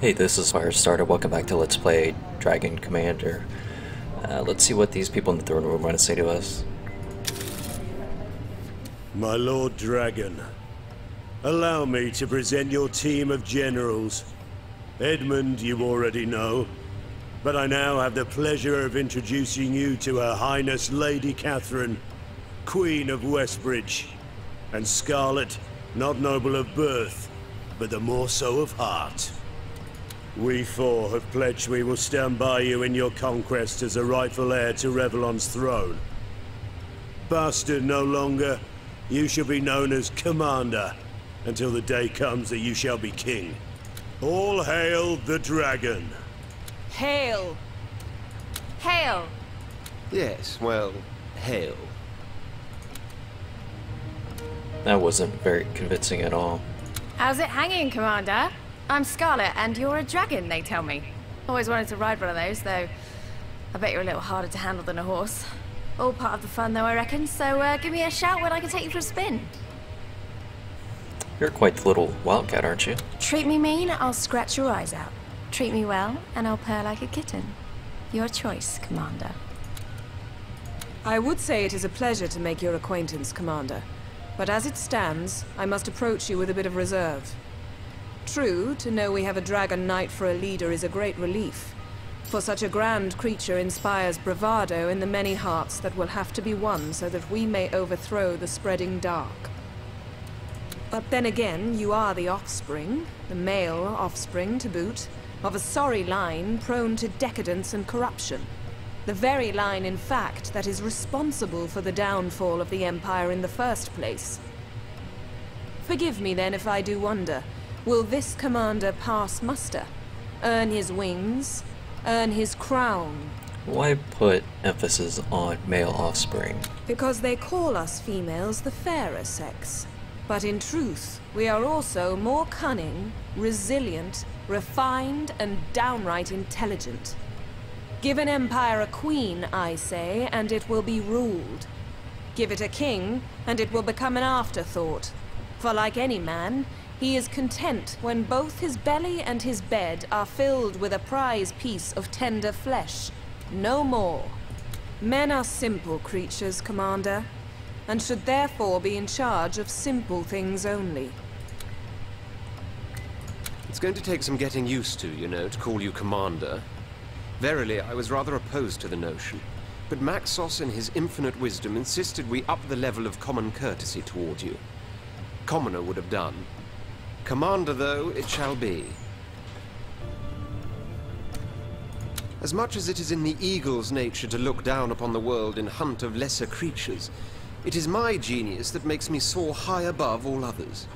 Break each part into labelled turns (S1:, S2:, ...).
S1: Hey, this is Firestarter. Welcome back to Let's Play Dragon Commander. Let's see what these people in the throne room want to say to us.
S2: My Lord Dragon, allow me to present your team of generals. Edmund you already know, but I now have the pleasure of introducing you to Her Highness Lady Catherine, Queen of Westbridge, and Scarlet, not noble of birth, but the more so of heart. We four have pledged we will stand by you in your conquest as a rightful heir to Revlon's throne. Bastard no longer, you shall be known as Commander, until the day comes that you shall be king. All hail the dragon!
S3: Hail! Hail!
S4: Yes, well, hail.
S1: That wasn't very convincing at all.
S3: How's it hanging, Commander? I'm Scarlet, and you're a dragon, they tell me. Always wanted to ride one of those, though I bet you're a little harder to handle than a horse. All part of the fun, though, I reckon, so give me a shout when I can take you for a spin.
S1: You're quite the little wildcat, aren't you?
S3: Treat me mean, I'll scratch your eyes out. Treat me well, and I'll purr like a kitten. Your choice, Commander.
S5: I would say it is a pleasure to make your acquaintance, Commander. But as it stands, I must approach you with a bit of reserve. True, to know we have a dragon knight for a leader is a great relief. For such a grand creature inspires bravado in the many hearts that will have to be won so that we may overthrow the spreading dark. But then again, you are the offspring, the male offspring to boot, of a sorry line prone to decadence and corruption. The very line, in fact, that is responsible for the downfall of the Empire in the first place. Forgive me then if I do wonder. Will this commander pass muster? Earn his wings? Earn his crown?
S1: Why put emphasis on male offspring?
S5: Because they call us females the fairer sex. But in truth, we are also more cunning, resilient, refined, and downright intelligent. Give an empire a queen, I say, and it will be ruled. Give it a king, and it will become an afterthought. For like any man, he is content when both his belly and his bed are filled with a prize piece of tender flesh. No more. Men are simple creatures, Commander, and should therefore be in charge of simple things only.
S4: It's going to take some getting used to, you know, to call you Commander. Verily, I was rather opposed to the notion, but Maxos in his infinite wisdom insisted we up the level of common courtesy toward you. Commoner would have done. Commander, though, it shall be. As much as it is in the eagle's nature to look down upon the world in hunt of lesser creatures, it is my genius that makes me soar high above all others.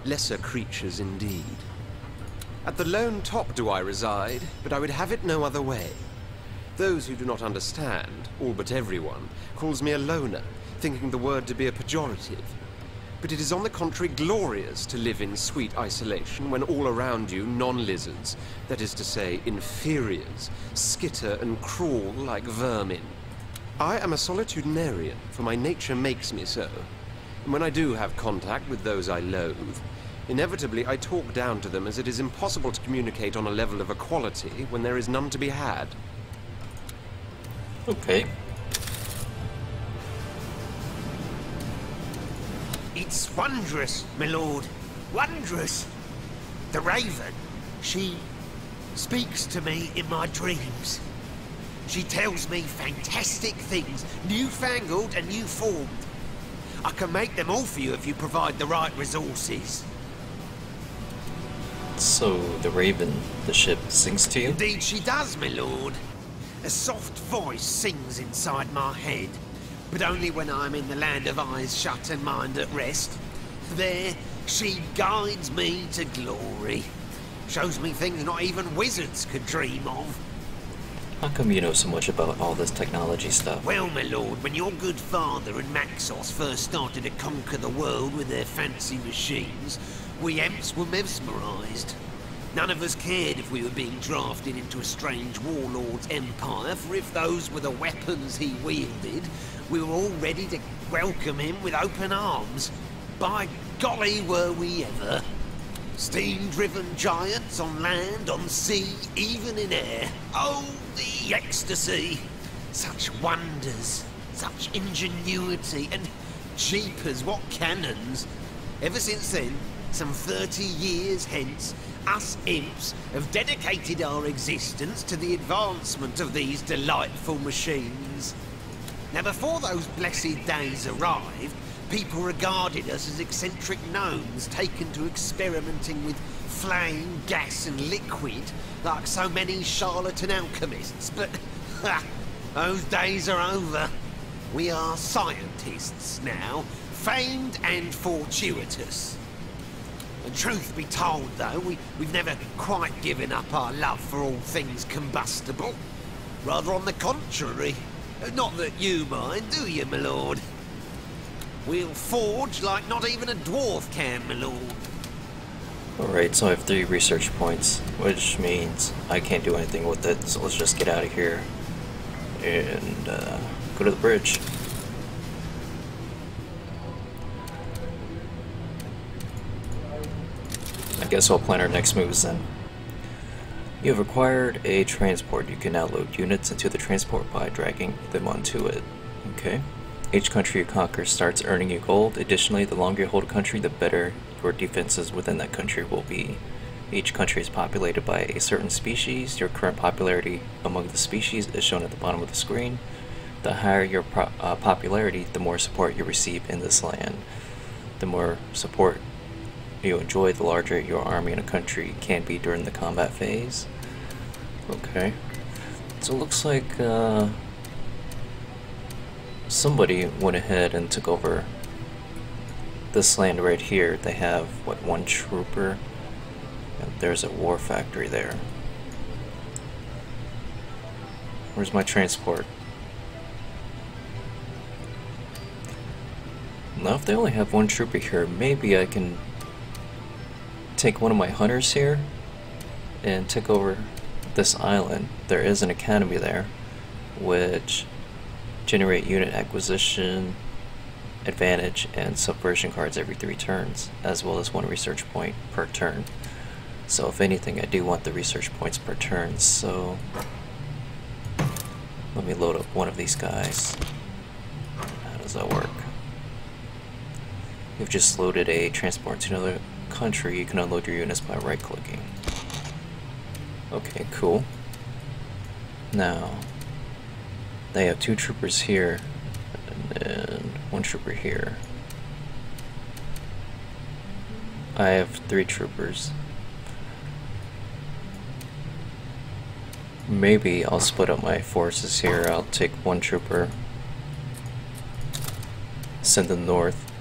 S4: Lesser creatures indeed. At the lone top do I reside, but I would have it no other way. Those who do not understand, all but everyone, calls me a loner, thinking the word to be a pejorative. But it is on the contrary glorious to live in sweet isolation when all around you non-lizards, that is to say, inferiors, skitter and crawl like vermin. I am a solitudinarian, for my nature makes me so. And when I do have contact with those I loathe, inevitably I talk down to them as it is impossible to communicate on a level of equality when there is none to be had.
S1: Okay.
S6: It's wondrous, my lord. Wondrous. The Raven, she speaks to me in my dreams. She tells me fantastic things, newfangled and new formed. I can make them all for you if you provide the right resources.
S1: So, the Raven, the ship, sings to you?
S6: Indeed she does, my lord. A soft voice sings inside my head. But only when I'm in the land of eyes shut and mind at rest. There, she guides me to glory. Shows me things not even wizards could dream of.
S1: How come you know so much about all this technology stuff?
S6: Well, my lord, when your good father and Maxos first started to conquer the world with their fancy machines, we Emps were mesmerized. None of us cared if we were being drafted into a strange warlord's empire, for if those were the weapons he wielded, we were all ready to welcome him with open arms. By golly, were we ever. Steam-driven giants on land, on sea, even in air. Oh, the ecstasy! Such wonders, such ingenuity, and jeepers, what cannons! Ever since then, some 30 years hence, us imps have dedicated our existence to the advancement of these delightful machines. Now, before those blessed days arrived, people regarded us as eccentric gnomes taken to experimenting with flame, gas and liquid like so many charlatan alchemists, but those days are over. We are scientists now, famed and fortuitous. And truth be told though, we've never quite given up our love for all things combustible. Rather on the contrary. Not that you mind, do you, my lord? We'll forge like not even a dwarf can, my lord.
S1: Alright, so I have 3 research points, which means I can't do anything with it, so let's just get out of here and go to the bridge. I guess I'll plan our next moves then. You have acquired a transport. You can now load units into the transport by dragging them onto it. Okay. Each country you conquer starts earning you gold. Additionally, the longer you hold a country, the better your defenses within that country will be. Each country is populated by a certain species. Your current popularity among the species is shown at the bottom of the screen. The higher your popularity, the more support you receive in this land. The more support you enjoy, the larger your army in a country can be during the combat phase. Okay. So it looks like somebody went ahead and took over this land right here. They have, what, 1 trooper? And there's a war factory there. Where's my transport? Now if they only have 1 trooper here, maybe I can take one of my hunters here and take over this island. There is an academy there which generate unit acquisition advantage and subversion cards every 3 turns, as well as 1 research point per turn. So if anything, I do want the research points per turn, so let me load up one of these guys. How does that work? You've just loaded a transport to another country. You can unload your units by right-clicking. Okay, cool. Now, they have 2 troopers here, and then 1 trooper here. I have 3 troopers. Maybe I'll split up my forces here. I'll take 1 trooper, send them north.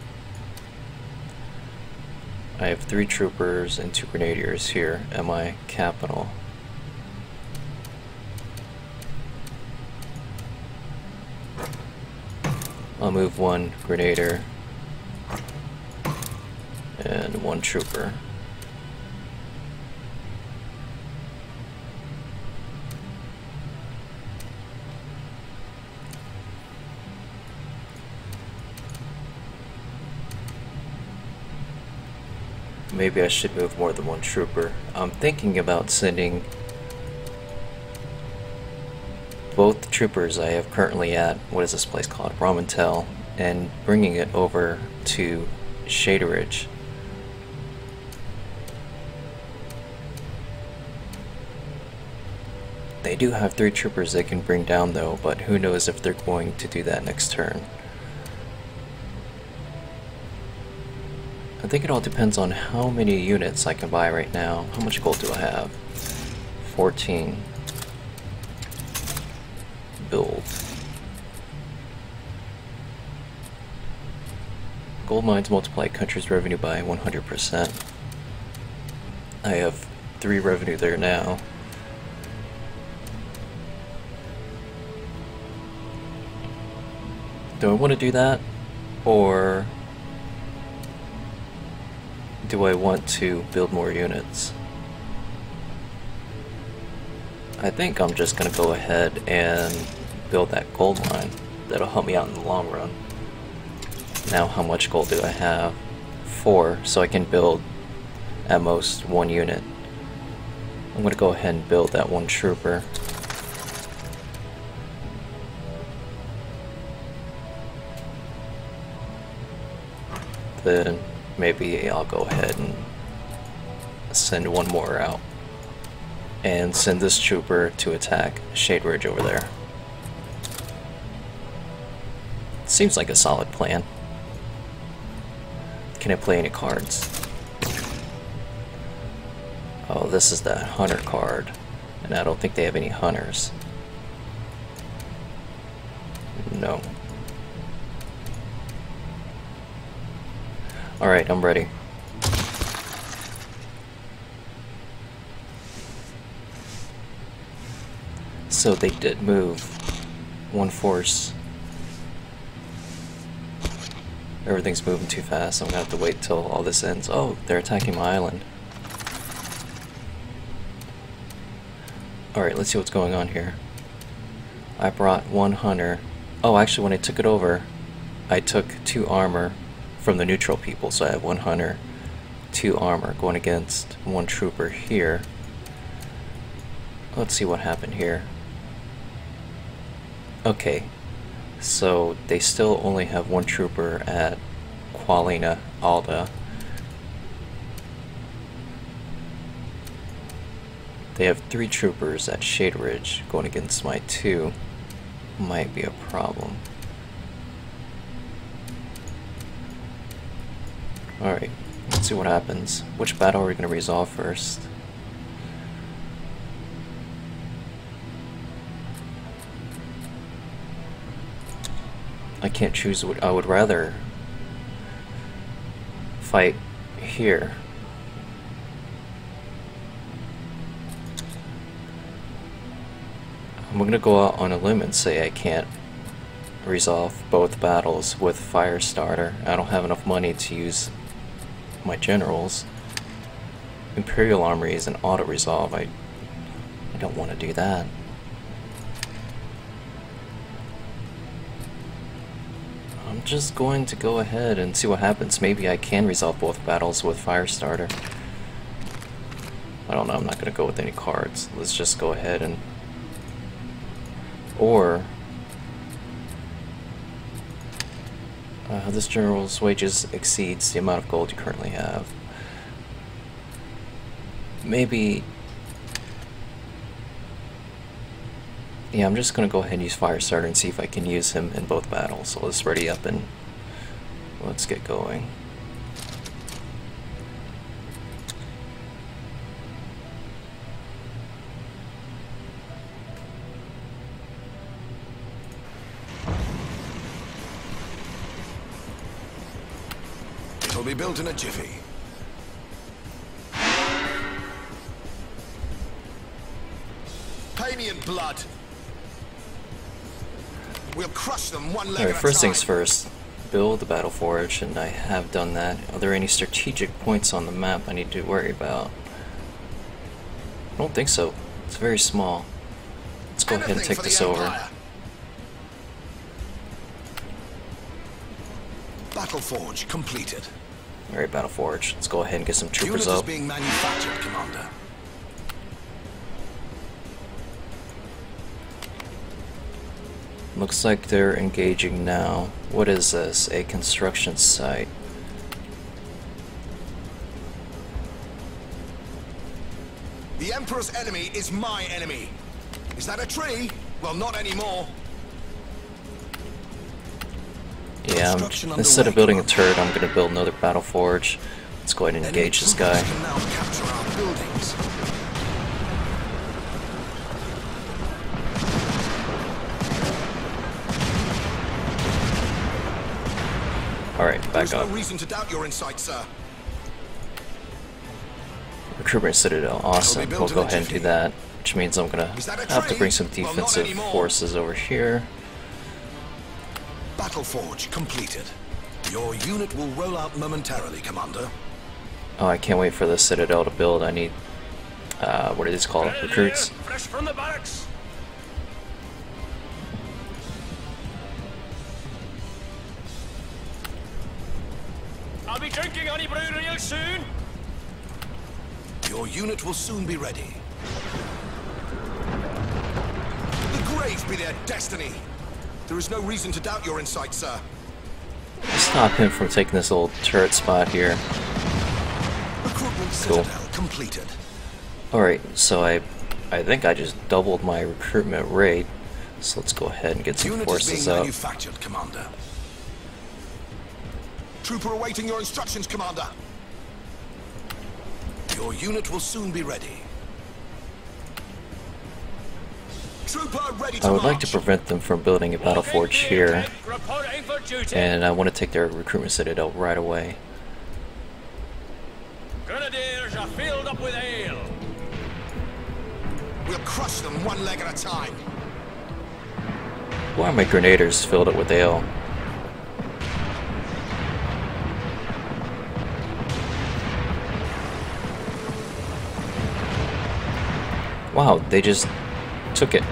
S1: I have 3 troopers and 2 grenadiers here at my capital. I'll move 1 grenadier and 1 trooper. Maybe I should move more than 1 trooper. I'm thinking about sending both troopers I have currently at, what is this place called, Ramentel, and bringing it over to Shaderidge. They do have 3 troopers they can bring down though, but who knows if they're going to do that next turn. I think it all depends on how many units I can buy right now. How much gold do I have? 14. Build. Gold mines multiply country's revenue by 100%. I have 3 revenue there now. Do I want to do that? Or do I want to build more units? I think I'm just going to go ahead and build that gold mine. That'll help me out in the long run. Now how much gold do I have? 4, so I can build at most 1 unit. I'm gonna go ahead and build that 1 trooper. Then maybe I'll go ahead and send 1 more out. And send this trooper to attack Shade Ridge over there. Seems like a solid plan. Can I play any cards? Oh, this is the hunter card. And I don't think they have any hunters. No. Alright, I'm ready. So they did move 1 force. Everything's moving too fast. I'm gonna have to wait till all this ends. Oh, they're attacking my island. Alright, let's see what's going on here. I brought 1 hunter. Oh, actually when I took it over, I took 2 armor from the neutral people. So I have 1 hunter, 2 armor going against 1 trooper here. Let's see what happened here. Okay, so they still only have 1 trooper at Qualina Alda. They have 3 troopers at Shade Ridge going against my 2. Might be a problem. Alright, let's see what happens. Which battle are we going to resolve first? I can't choose what I would rather fight here. I'm gonna go out on a limb and say I can't resolve both battles with Firestarter. I don't have enough money to use my generals. Imperial Armory is an auto-resolve. I don't want to do that. I'm just going to go ahead and see what happens. Maybe I can resolve both battles with Firestarter. I don't know, I'm not going to go with any cards. Let's just go ahead and... Or... this general's wages exceeds the amount of gold you currently have. Maybe... Yeah, I'm just going to go ahead and use Firestarter and see if I can use him in both battles. So let's ready up and let's get going.
S7: It'll be built in a jiffy. Pay me in blood. We'll crush them one leg at a time.
S1: Alright, first things first. Build the Battle Forge, and I have done that. Are there any strategic points on the map I need to worry about? I don't think so. It's very small. Let's go ahead and take this over.
S7: Battle Forge completed.
S1: Alright, Battle Forge. Let's go ahead and get some troopers
S7: Unit
S1: up.
S7: is being manufactured, Commander.
S1: Looks like they're engaging now. What is this? A construction site.
S7: The Emperor's enemy is my enemy. Is that a tree? Well, not anymore.
S1: Yeah, instead of building a turret, I'm going to build another Battle Forge. Let's go ahead and engage this guy.
S7: Can now capture our buildings.
S1: Alright, back
S7: There's
S1: up.
S7: no reason to doubt your insight, sir.
S1: Recruitment Citadel, awesome. We'll go ahead and do that, which means I'm gonna have to bring some defensive forces over here.
S7: Battle Forge completed. Your unit will roll out momentarily, Commander.
S1: Oh, I can't wait for the Citadel to build. I need, what are these called? Recruits?
S8: Fresh from the barracks. I'll be drinking honey brew real soon.
S7: Your unit will soon be ready. The grave be their destiny. There is no reason to doubt your insight, sir.
S1: Stop him from taking this old turret spot here.
S7: Recruitment
S1: Cool.
S7: citadel completed.
S1: Alright, so I think I just doubled my recruitment rate. So let's go ahead and get some
S7: Unit is
S1: forces
S7: being
S1: up.
S7: manufactured, Commander. Trooper awaiting your instructions, Commander. Your unit will soon be ready. Trooper ready to
S1: I would like to
S7: march.
S1: prevent them from building a battle forge here, and I want to take their recruitment citadel right away.
S8: Grenadiers are filled up with ale.
S7: We'll crush them one leg at a time.
S1: Why are my grenadiers filled up with ale? Wow, they just took it.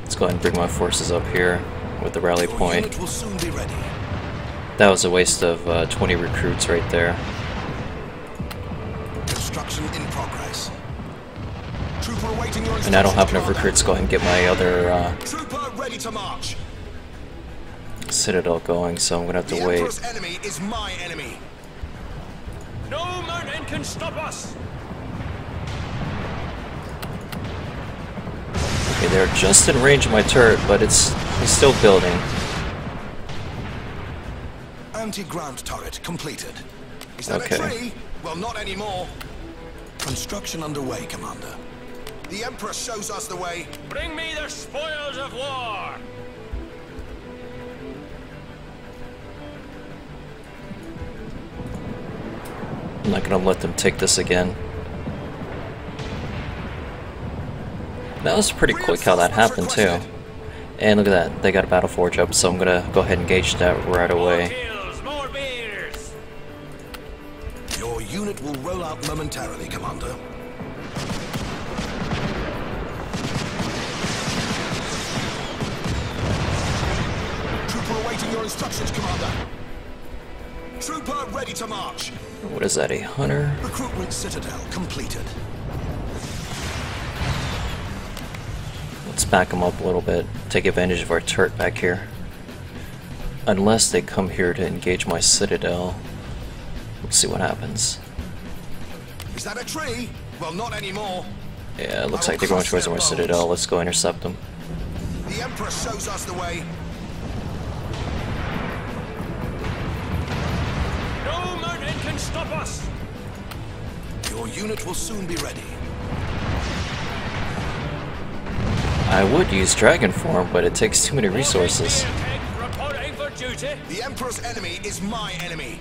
S1: Let's go ahead and bring my forces up here with the rally
S7: Your
S1: point.
S7: unit will soon be ready.
S1: That was a waste of 20 recruits right there.
S7: Construction in progress. Trooper awaiting your instructions,
S1: And I don't have enough
S7: Commander.
S1: recruits to go ahead and get my other
S7: Trooper ready to march.
S1: citadel going, so I'm gonna have
S7: The
S1: to wait.
S7: Emperor's enemy is my enemy.
S8: No mountain can stop us.
S1: Okay, they're just in range of my turret, but he's still building.
S7: Anti-ground turret completed. Is that
S1: Okay.
S7: a tree? Well, not anymore. Construction underway, Commander. The Emperor shows us the way.
S8: Bring me the spoils of war.
S1: I'm not gonna let them take this again. That was pretty quick how that happened too. And look at that, they got a battle forge up, so I'm gonna go ahead and engage that right
S8: More
S1: away.
S8: kills, more beers.
S7: Your unit will roll out momentarily, Commander. Trooper awaiting your instructions, Commander. Trooper ready to march.
S1: What is that, a hunter?
S7: Recruitment citadel completed.
S1: Let's back them up a little bit, take advantage of our turret back here. Unless they come here to engage my citadel. Let's see what happens.
S7: Is that a tree? Well, not anymore.
S1: Yeah, it looks like they're going towards my citadel. Let's go intercept them.
S7: The Emperor shows us the way.
S8: No mountain can stop us.
S7: Your unit will soon be ready.
S1: I would use dragon form, but it takes too many resources.
S8: Reporting for duty.
S7: The Emperor's enemy is my enemy.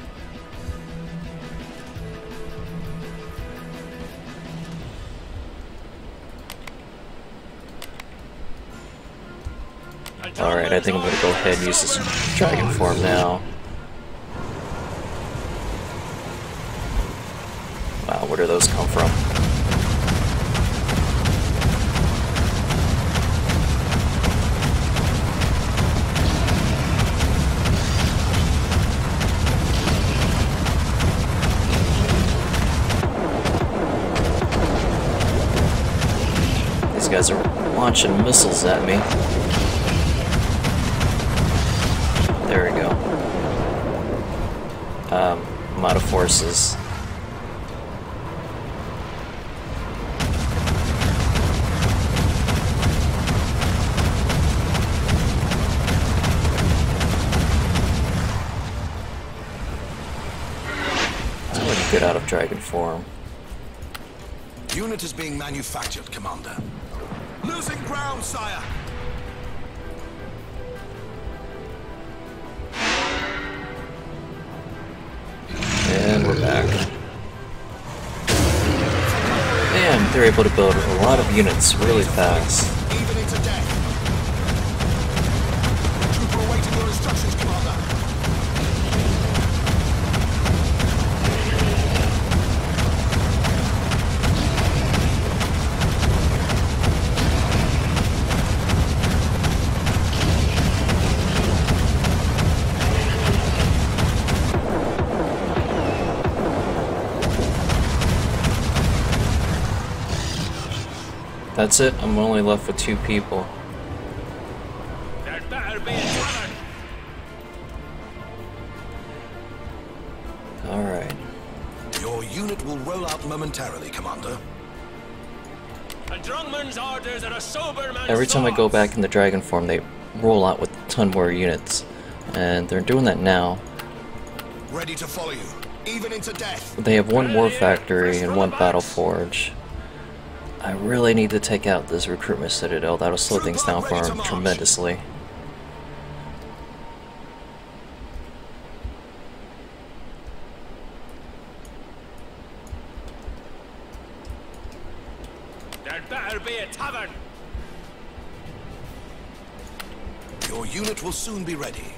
S1: Alright, I think I'm gonna go ahead and use this dragon form now. Wow, where do those come from? These guys are launching missiles at me. There we go. I'm out of forces. Let's go ahead and get out of dragon form.
S7: Unit is being manufactured, Commander. Losing ground, sire.
S1: And we're back. Man, they're able to build a lot of units really fast.
S7: Even into death. Trooper awaiting your instructions, Commander.
S1: That's it? I'm only left with 2 people.
S8: There better be a tavern.
S1: Alright.
S7: Your unit will roll out momentarily, Commander.
S8: A drungman's orders are a sober man's
S1: Every time I go
S8: thoughts.
S1: back in the dragon form, they roll out with a ton more units. And they're doing that now.
S7: Ready to follow you, even into death.
S1: They have 1 war factory and 1 battle forge. I really need to take out this recruitment citadel. That'll slow things down for him tremendously.
S8: There better be a tavern.
S7: Your unit will soon be ready.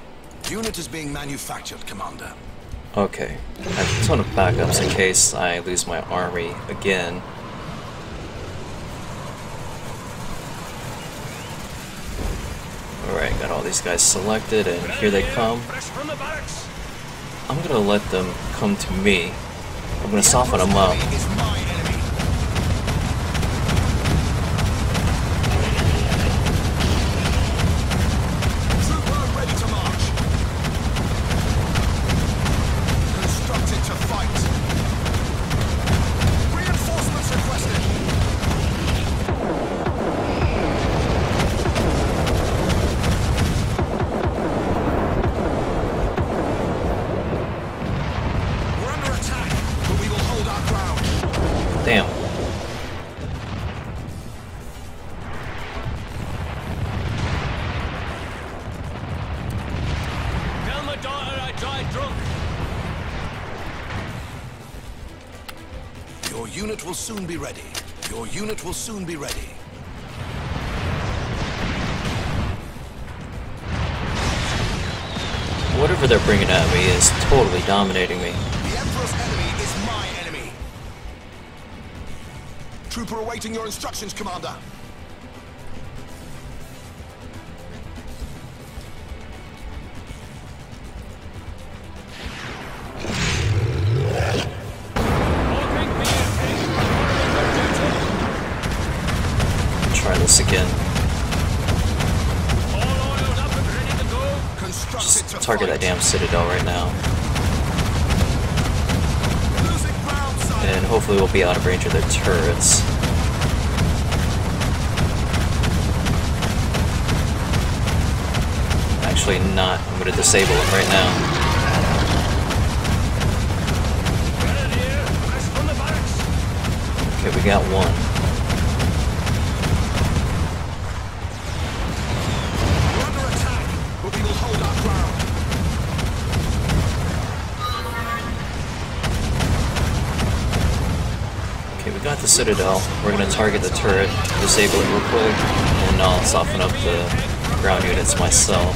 S7: Unit is being manufactured, Commander.
S1: Okay. I have a ton of backups in case I lose my army again. Alright, got all these guys selected, and here they come.
S8: Fresh from the barracks.
S1: I'm gonna let them come to me. I'm gonna soften them up.
S7: Enemy is my enemy. Trooper ready to march. Constructed to fight. Reinforcements requested. We're under attack, but we will hold our ground.
S1: Damn.
S8: Tell my daughter I died drunk.
S7: Your unit will soon be ready. Your unit will soon be ready.
S1: Whatever they're bringing at me is totally dominating me.
S7: The Emperor's enemy is my enemy. Trooper awaiting your instructions, Commander.
S1: Try this again.
S8: All oiled up and ready to go.
S7: Constructed
S1: Just
S7: to
S1: target that
S7: fight.
S1: damn citadel right now.
S7: Losing ground, sire.
S1: And hopefully we'll be out of range of their turrets. Actually not. I'm gonna disable them right now.
S8: Grenadier, fresh from the barracks.
S1: Okay, we got 1.
S7: We're under attack, but we will hold our ground.
S1: Okay, we got the citadel. We're gonna target the turret, disable it real quick, and I'll soften up the ground units myself.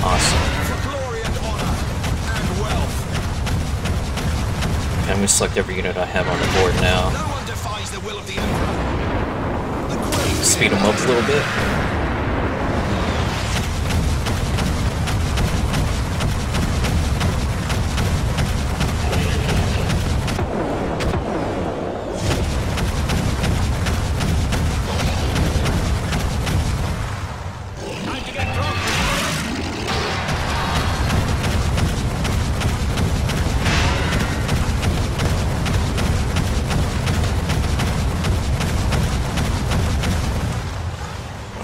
S1: Awesome.
S7: For glory and honor and wealth.
S1: I'm gonna select every unit I have on the board now.
S7: No one defies the will of the Emperor. The great
S1: Speed them up a little bit.
S8: Time to get drunk.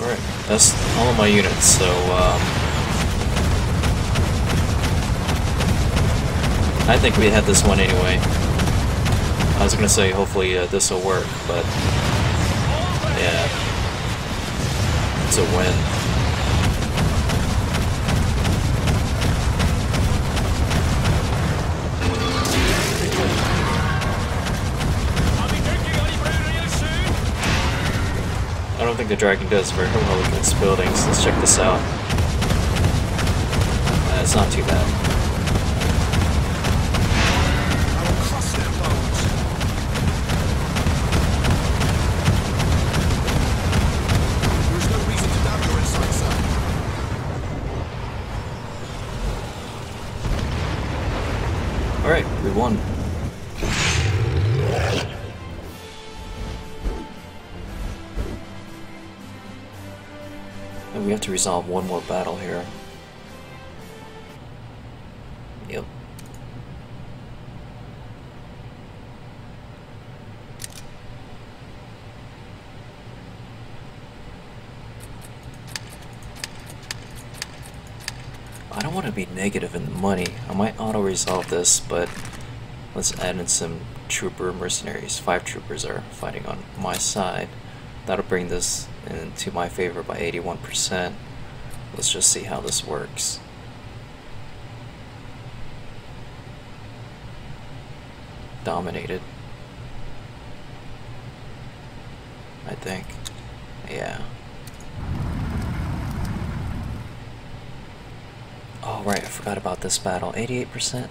S1: Alright, that's all of my units, so I think we had this one anyway. I was gonna say hopefully this will work, but yeah, it's a win.
S8: I'll be drinking on you real soon.
S1: I don't think the dragon does very well against buildings. Let's check this out. It's not too bad.
S7: I will crush their bones. There is no reason to doubt your insight, sir.
S1: Alright, we won. And we have to resolve one more battle here. Yep. I don't want to be negative in the money. I might auto-resolve this, but let's add in some trooper mercenaries. 5 troopers are fighting on my side. That'll bring this into my favor by 81%. Let's just see how this works. Dominated, I think. Yeah. Oh right, I forgot about this battle. 88%.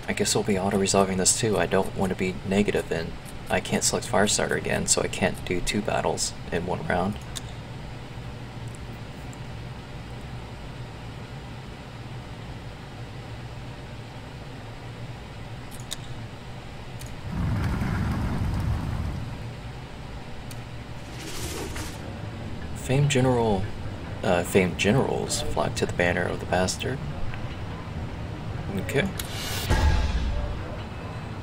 S1: I guess we'll be auto-resolving this too. I don't want to be negative, and I can't select Firestarter again, so I can't do 2 battles in 1 round. Famed generals flock to the banner of the bastard. Okay.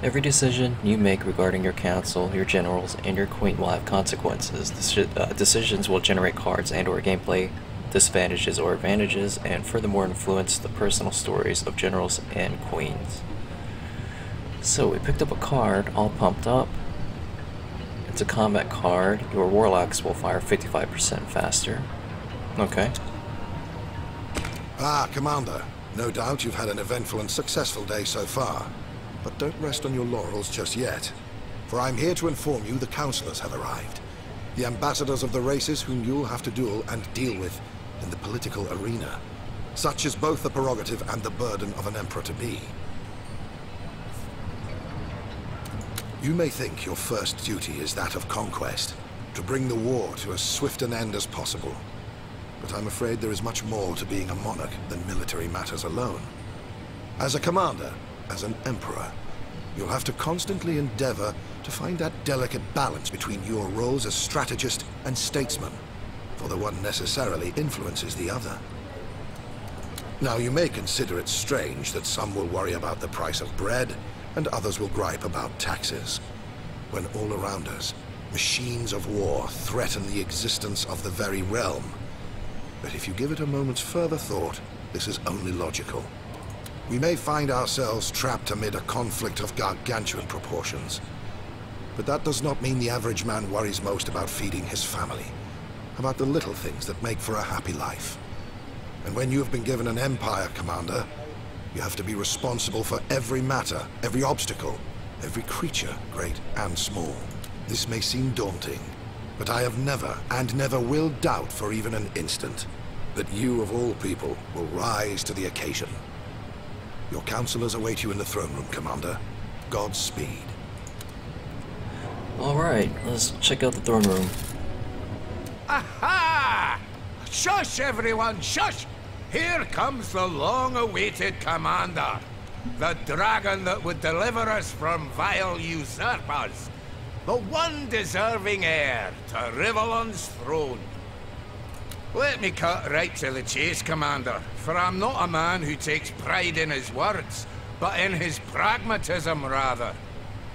S1: Every decision you make regarding your council, your generals, and your queen will have consequences. Decisions will generate cards and/or gameplay disadvantages or advantages, and furthermore influence the personal stories of generals and queens. So we picked up a card, all pumped up. It's a combat card. Your warlocks will fire 55% faster. Okay.
S7: Ah, Commander. No doubt you've had an eventful and successful day so far. But don't rest on your laurels just yet. For I'm here to inform you the councillors have arrived. The ambassadors of the races whom you'll have to duel and deal with in the political arena. Such is both the prerogative and the burden of an emperor-to-be. You may think your first duty is that of conquest, to bring the war to as swift an end as possible. But I'm afraid there is much more to being a monarch than military matters alone. As a commander, as an emperor, you'll have to constantly endeavor to find that delicate balance between your roles as strategist and statesman, for the one necessarily influences the other. Now, you may consider it strange that some will worry about the price of bread, and others will gripe about taxes, when all around us, machines of war threaten the existence of the very realm. But if you give it a moment's further thought, this is only logical. We may find ourselves trapped amid a conflict of gargantuan proportions. But that does not mean the average man worries most about feeding his family, about the little things that make for a happy life. And when you have been given an empire, Commander, you have to be responsible for every matter, every obstacle, every creature, great and small. This may seem daunting, but I have never, and never will doubt for even an instant, that you of all people will rise to the occasion. Your counselors await you in the throne room, Commander. Godspeed.
S1: Alright, let's check out the throne room.
S6: Aha! Shush, everyone, shush! Here comes the long-awaited commander. The dragon that would deliver us from vile usurpers. The one deserving heir to Rivellon's throne. Let me cut right to the chase, Commander, for I'm not a man who takes pride in his words, but in his pragmatism, rather.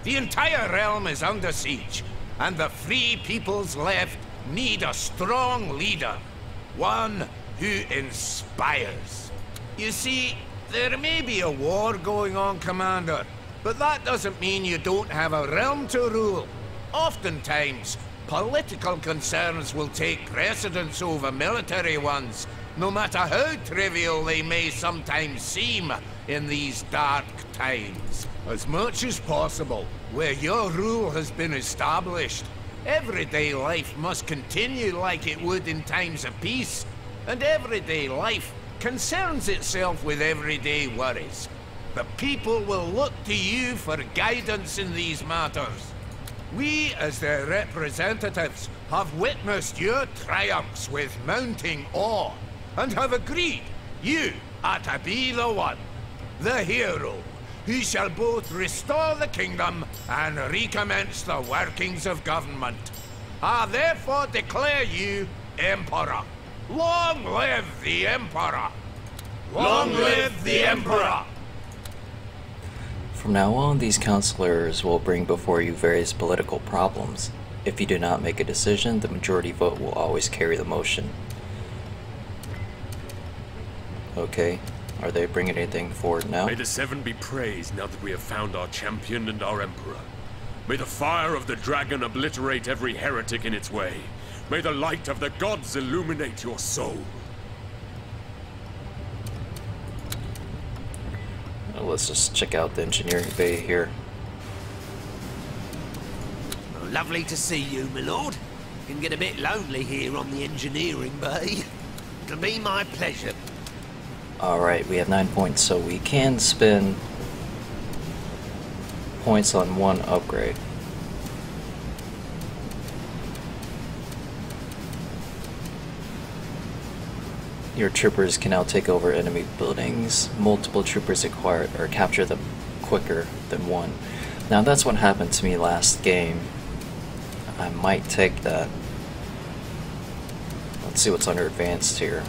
S6: The entire realm is under siege, and the free peoples left need a strong leader. One who inspires. You see, there may be a war going on, Commander, but that doesn't mean you don't have a realm to rule. Oftentimes, political concerns will take precedence over military ones, no matter how trivial they may sometimes seem in these dark times. As much as possible, where your rule has been established, everyday life must continue like it would in times of peace, and everyday life concerns itself with everyday worries. The people will look to you for guidance in these matters. We, as their representatives, have witnessed your triumphs with mounting awe, and have agreed you are to be the one, the hero, who shall both restore the kingdom and recommence the workings of government.
S9: I therefore declare you Emperor. Long live the Emperor! Long live the Emperor!
S1: From now on, these counselors will bring before you various political problems. If you do not make a decision, the majority vote will always carry the motion. Okay, are they bringing anything forward now?
S8: May the Seven be praised now that we have found our champion and our Emperor. May the fire of the dragon obliterate every heretic in its way. May the light of the gods illuminate your soul.
S1: Well, let's just check out the engineering bay here.
S6: Well, lovely to see you, my lord. Can get a bit lonely here on the engineering bay. It'll be my pleasure.
S1: Alright, we have 9 points, so we can spend points on one upgrade. Your troopers can now take over enemy buildings. Multiple troopers acquired or capture them quicker than one. Now that's what happened to me last game. I might take that. Let's see what's under advanced here.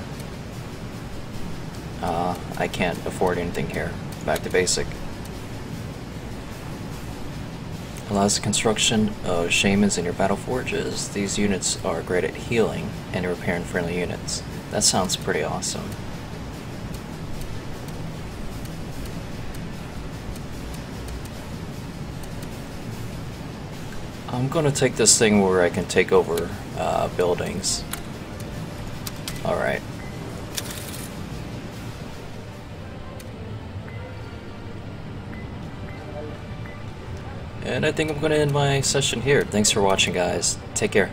S1: I can't afford anything here. Back to basic. Allows the construction of shamans in your battle forges. These units are great at healing and repairing friendly units. That sounds pretty awesome. I'm gonna take this thing where I can take over buildings. Alright. And I think I'm gonna end my session here. Thanks for watching, guys. Take care.